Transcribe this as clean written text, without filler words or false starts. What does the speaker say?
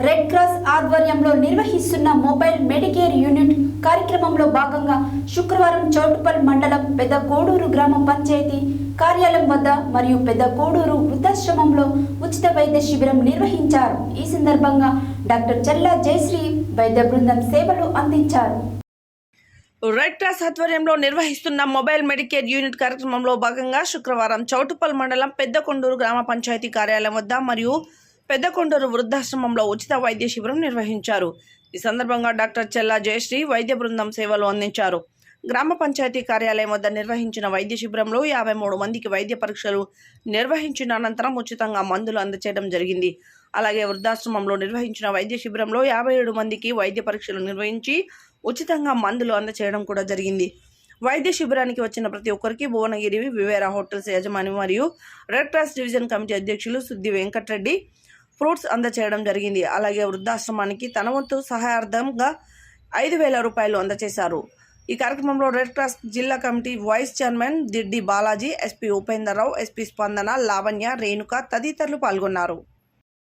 Red cross ఆధ్వర్యంలో నిర్వహిస్తున్న mobile Medicare unit కార్యక్రమంలో భాగంగా శుక్రవారం చౌటుప్పల్ మండలం పెద్ద కోడూరు గ్రామ పంచాయతీ కార్యాలయం వద్ద మరియు పెద్ద కోడూరు వృద్ధాశ్రమంలో ఉచిత వైద్య శిబిరం నిర్వహించారు. ఈ సందర్భంగా డాక్టర్ చెల్లా జయశ్రీ వైద్య బృందం సేవలు అందించారు. రెడ్ క్రాస్ ఆధ్వర్యంలో నిర్వహిస్తున్న మొబైల్ మెడికేర్ యూనిట్ కార్యక్రమంలో భాగంగా శుక్రవారం చౌటుప్పల్ మండలం పెద్ద కొండూరు గ్రామ పంచాయతీ కార్యాలయం వద్ద మరియు పెద్ద కొండూరు వృద్ధాశ్రమంలో ఉచిత వైద్య శిబిరం నిర్వహించారు. ఈ సందర్భంగా డాక్టర్ చెల్లా జయశ్రీ వైద్య బృందం సేవలు అందించారు. గ్రామ పంచాయతీ కార్యాలయం వద్ద నిర్వహించిన వైద్య శిబిరంలో 53 మందికి వైద్య పరీక్షలు నిర్వహించిన అనంతరం ఉచితంగా మందులు అందజేయడం జరిగింది. అలాగే వృద్ధాశ్రమంలో నిర్వహించిన వైద్య శిబిరంలో 57 మందికి వైద్య పరీక్షలు నిర్వహించి ఉచితంగా మందులు అందజేయడం కూడా జరిగింది. వైద్య శిబిరానికి వచ్చిన ప్రతి ఒక్కరికి భువనగిరి వివేరా హోటల్స్ యజమాని మరియు రెడ్ క్రాస్ డివిజన్ కమిటీ అధ్యక్షులు సుద్ది వెంకటరెడ్డి ఫ్రూట్స్ అందజేయడం జరిగింది. అలాగే వృద్ధాశ్రమానికి తన వంతు సహాయార్థంగా 5,000 రూపాయలు అందజేశారు. ఈ కార్యక్రమంలో రెడ్ క్రాస్ జిల్లా కమిటీ vice chairman Diddi Balaji, SP Upendarrao, SP Spandana, Lavanya, Renuka తదితరులు పాల్గొన్నారు.